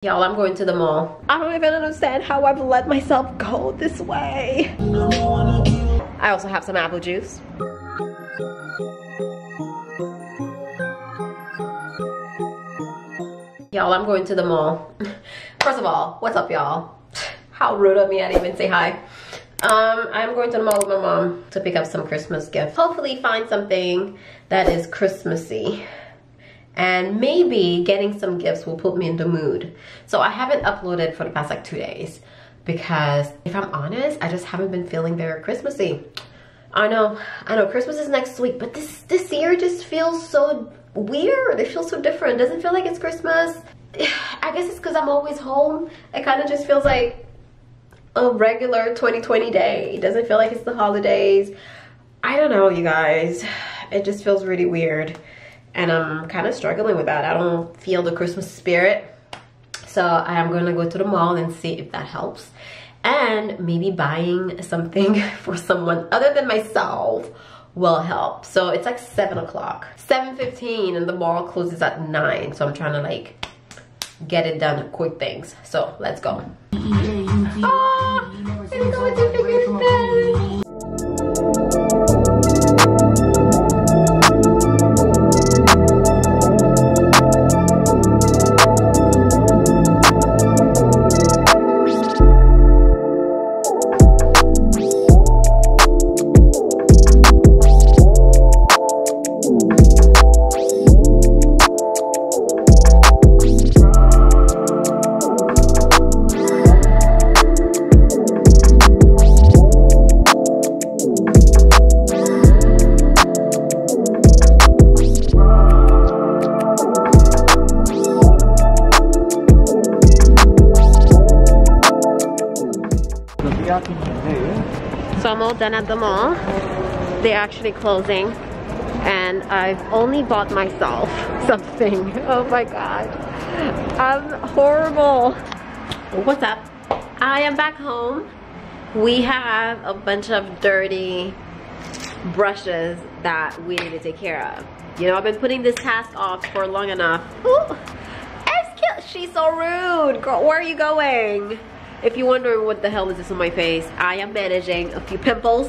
Y'all, I'm going to the mall. I don't even understand how I've let myself go this way. I also have some apple juice. Y'all, I'm going to the mall. First of all, what's up, y'all? How rude of me, I didn't even say hi. I'm going to the mall with my mom to pick up some Christmas gifts. Hopefully find something that is Christmassy. And maybe getting some gifts will put me in the mood. So I haven't uploaded for the past like 2 days because if I'm honest, I just haven't been feeling very Christmassy. I know Christmas is next week, but this year just feels so weird. It feels so different. It doesn't feel like it's Christmas. I guess it's because I'm always home. It kind of just feels like a regular 2020 day. It doesn't feel like it's the holidays. I don't know, you guys. It just feels really weird. And I'm kind of struggling with that. I don't feel the Christmas spirit. So I am going to go to the mall and see if that helps. And maybe buying something for someone other than myself will help. So it's like 7 o'clock. 7:15 and the mall closes at 9. So I'm trying to like get it done, quick things. So let's go. Oh, it's going to figure it. So I'm all done at the mall. They're actually closing and I've only bought myself something. Oh my god, I'm horrible. What's up? I am back home. We have a bunch of dirty brushes that we need to take care of. You know, I've been putting this task off for long enough. Ooh, she's so rude. Girl, where are you going? If you're wondering what the hell is this on my face, I am managing a few pimples.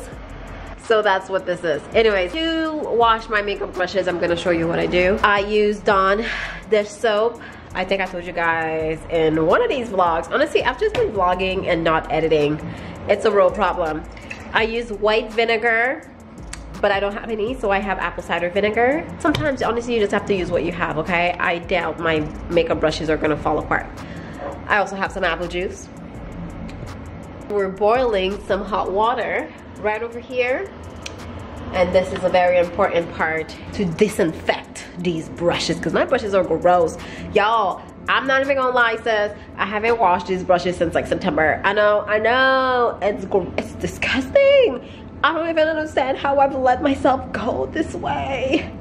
So that's what this is. Anyways, to wash my makeup brushes, I'm gonna show you what I do. I use Dawn dish soap. I think I told you guys in one of these vlogs. Honestly, I've just been vlogging and not editing. It's a real problem. I use white vinegar, but I don't have any, so I have apple cider vinegar. Sometimes, honestly, you just have to use what you have, okay? I doubt my makeup brushes are gonna fall apart. I also have some apple juice. We're boiling some hot water right over here. And this is a very important part to disinfect these brushes because my brushes are gross. Y'all, I'm not even gonna lie, sis. I haven't washed these brushes since like September. I know, it's disgusting. I don't even understand how I've let myself go this way.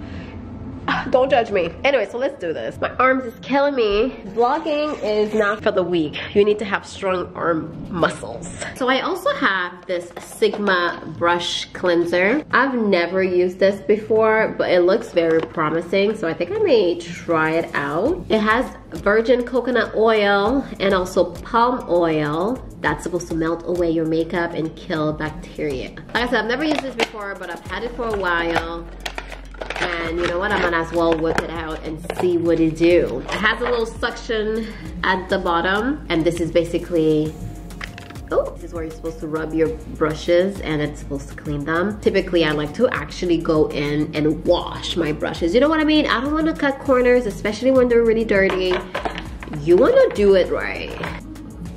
Don't judge me. Anyway, so let's do this. My arms is killing me. Vlogging is not for the weak. You need to have strong arm muscles. So I also have this Sigma brush cleanser. I've never used this before, but it looks very promising. So I think I may try it out. It has virgin coconut oil and also palm oil that's supposed to melt away your makeup and kill bacteria. Like I said, I've never used this before, but I've had it for a while. And you know what, I'm gonna as well whip it out and see what it do. It has a little suction at the bottom, and this is basically, oh, this is where you're supposed to rub your brushes and it's supposed to clean them. Typically, I like to actually go in and wash my brushes. You know what I mean? I don't wanna cut corners, especially when they're really dirty. You wanna do it right.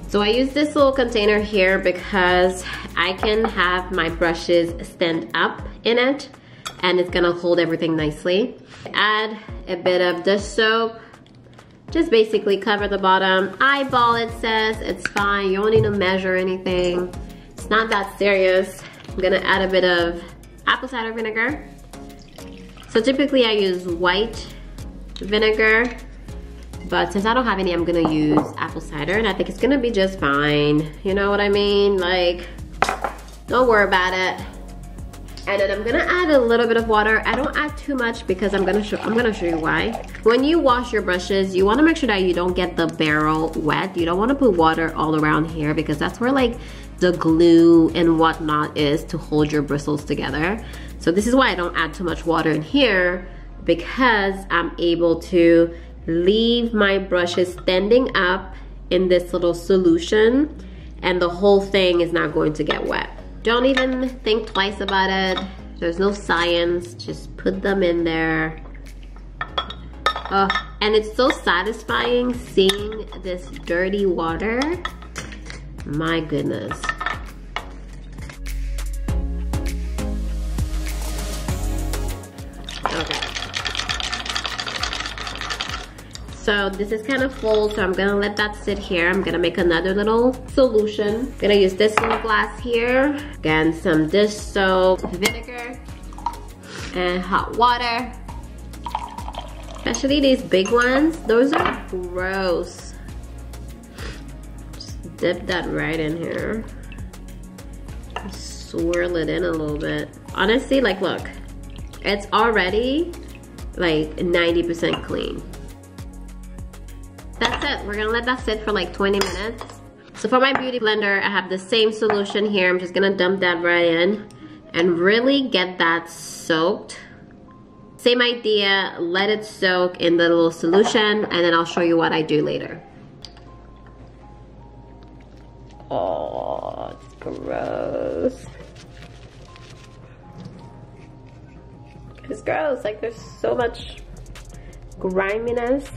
So I use this little container here because I can have my brushes stand up in it, and it's gonna hold everything nicely. Add a bit of dish soap. Just basically cover the bottom. Eyeball it says, it's fine. You don't need to measure anything. It's not that serious. I'm gonna add a bit of apple cider vinegar. So typically I use white vinegar, but since I don't have any, I'm gonna use apple cider, and I think it's gonna be just fine. You know what I mean? Like, don't worry about it. And then I'm gonna add a little bit of water. I don't add too much because I'm gonna show you why. When you wash your brushes, you wanna make sure that you don't get the barrel wet. You don't wanna put water all around here because that's where like the glue and whatnot is to hold your bristles together. So this is why I don't add too much water in here, because I'm able to leave my brushes standing up in this little solution and the whole thing is not going to get wet. Don't even think twice about it. There's no science, just put them in there. Oh, and it's so satisfying seeing this dirty water. My goodness. Okay. So this is kind of full, so I'm gonna let that sit here. I'm gonna make another little solution. Gonna use this little glass here. Again, some dish soap, vinegar, and hot water. Especially these big ones, those are gross. Just dip that right in here. Swirl it in a little bit. Honestly, like look, it's already like 90% clean. That's it. We're gonna let that sit for like 20 minutes. So for my beauty blender, I have the same solution here. I'm just gonna dump that right in and really get that soaked. Same idea, let it soak in the little solution and then I'll show you what I do later. Oh, it's gross. It's gross, like there's so much griminess.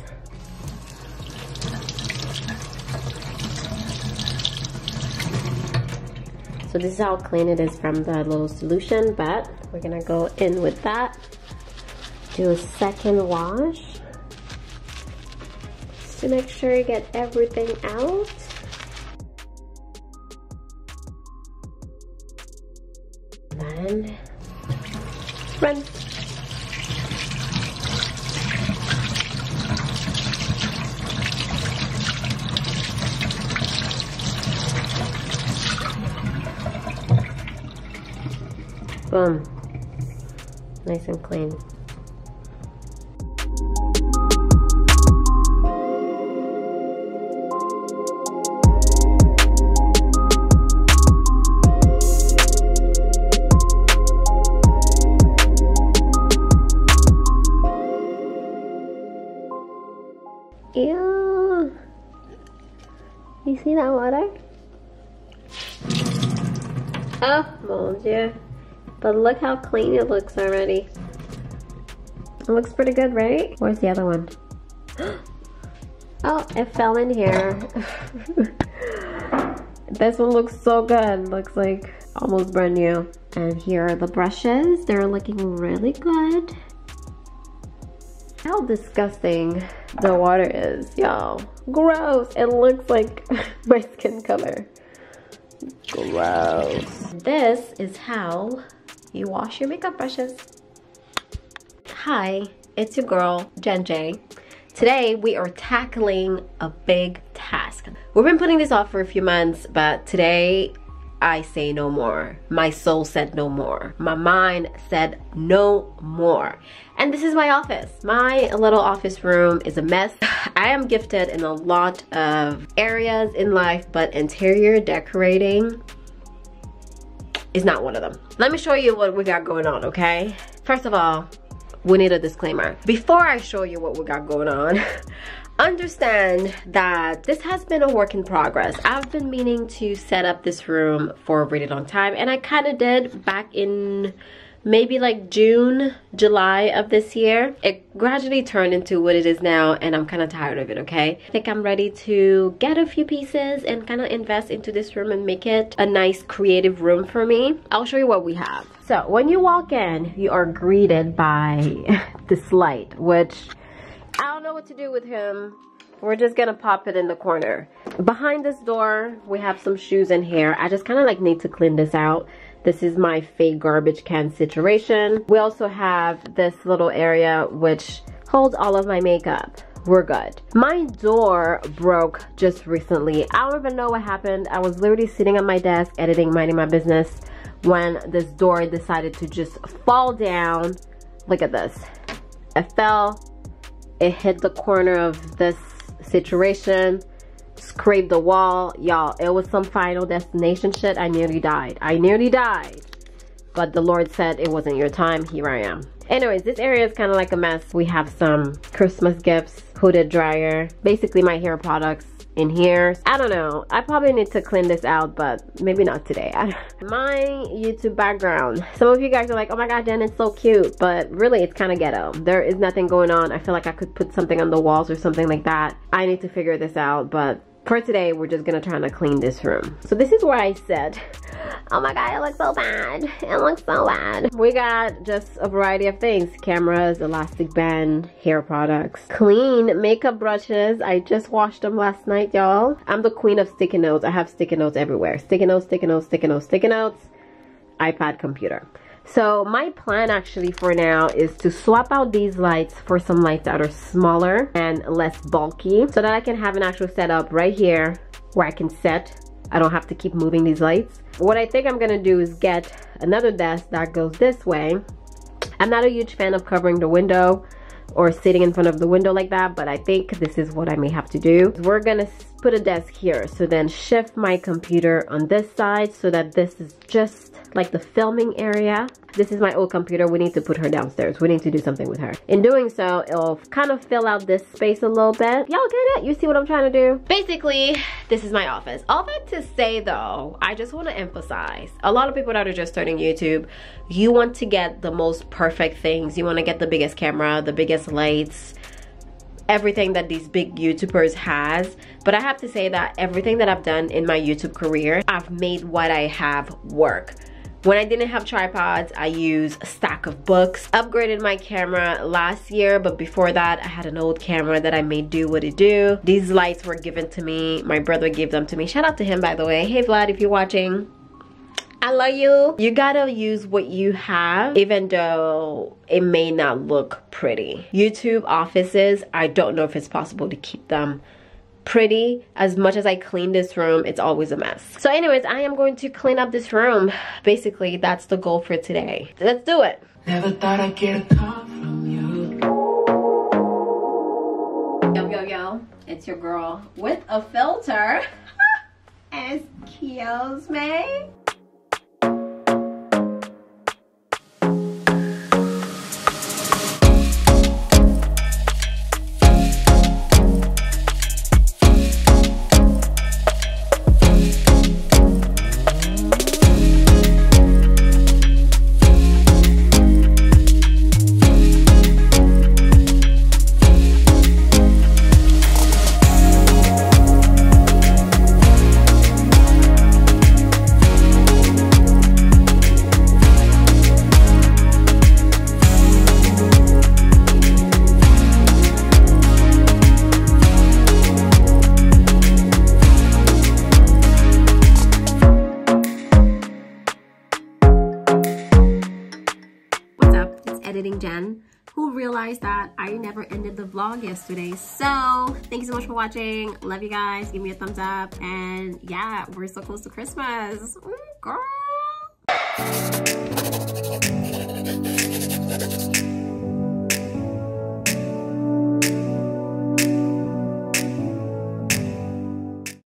So this is how clean it is from the little solution, but we're gonna go in with that. Do a second wash just to make sure you get everything out. Then rinse. Boom. Nice and clean. Ew. You see that water? Oh, mon Dieu. But look how clean it looks already. It looks pretty good, right? Where's the other one? Oh, it fell in here. This one looks so good. Looks like almost brand new. And here are the brushes. They're looking really good. How disgusting the water is, y'all. Gross. It looks like my skin color. Gross. This is how you wash your makeup brushes. Hi, it's your girl, Jen J. Today we are tackling a big task. We've been putting this off for a few months, but today I say no more. My soul said no more. My mind said no more. And this is my office. My little office room is a mess. I am gifted in a lot of areas in life, but interior decorating is not one of them. Let me show you what we got going on, okay? First of all, we need a disclaimer. Before I show you what we got going on, understand that this has been a work in progress. I've been meaning to set up this room for a really long time, and I kind of did back in maybe like June, July of this year. It gradually turned into what it is now, and I'm kind of tired of it, okay? I think I'm ready to get a few pieces and kind of invest into this room and make it a nice creative room for me. I'll show you what we have. So when you walk in, you are greeted by this light, which I don't know what to do with him. We're just gonna pop it in the corner. Behind this door, we have some shoes in here. I just kind of like need to clean this out. This is my fake garbage can situation. We also have this little area which holds all of my makeup. We're good. My door broke just recently. I don't even know what happened. I was literally sitting at my desk editing, minding my business, when this door decided to just fall down. Look at this. It fell, it hit the corner of this situation, scraped the wall. Y'all, it was some Final Destination shit. I nearly died. But the Lord said it wasn't your time. Here I am. Anyways, this area is kind of like a mess. We have some Christmas gifts, hooded dryer, basically my hair products in here. I don't know. I probably need to clean this out, but maybe not today. My YouTube background. Some of you guys are like, oh my god, Jen, it's so cute. But really, it's kind of ghetto. There is nothing going on. I feel like I could put something on the walls or something like that. I need to figure this out, but for today, we're just gonna try to clean this room. So this is where I said, oh my god, it looks so bad. It looks so bad. We got just a variety of things. Cameras, elastic band, hair products, clean makeup brushes. I just washed them last night, y'all. I'm the queen of sticky notes. I have sticky notes everywhere. Sticky notes, sticky notes, sticky notes, sticky notes. iPad, computer. So my plan actually for now is to swap out these lights for some lights that are smaller and less bulky, so that I can have an actual setup right here where I can set. I don't have to keep moving these lights. What I think I'm gonna do is get another desk that goes this way. I'm not a huge fan of covering the window or sitting in front of the window like that, but I think this is what I may have to do. We're gonna put a desk here, so then shift my computer on this side so that this is just like the filming area. This is my old computer. We need to put her downstairs. We need to do something with her. In doing so, it'll kind of fill out this space a little bit. Y'all get it? You see what I'm trying to do? Basically, this is my office. All that to say though, I just want to emphasize, a lot of people that are just starting YouTube, you want to get the most perfect things. You want to get the biggest camera, the biggest lights, everything that these big YouTubers has. But I have to say that everything that I've done in my YouTube career, I've made what I have work. When I didn't have tripods, I used a stack of books. Upgraded my camera last year, but before that, I had an old camera that I made do what it do. These lights were given to me. My brother gave them to me. Shout out to him, by the way. Hey, Vlad, if you're watching, I love you. You gotta use what you have, even though it may not look pretty. YouTube offices, I don't know if it's possible to keep them pretty. As much as I clean this room, it's always a mess. So anyways, I am going to clean up this room. Basically, that's the goal for today. Let's do it. Never thought I'd get a call from you. Yo, yo, yo. It's your girl with a filter. Excuse me. Editing Jen, who realized that I never ended the vlog yesterday. So thank you so much for watching. Love you guys. Give me a thumbs up. And yeah, we're so close to Christmas. Ooh, girl.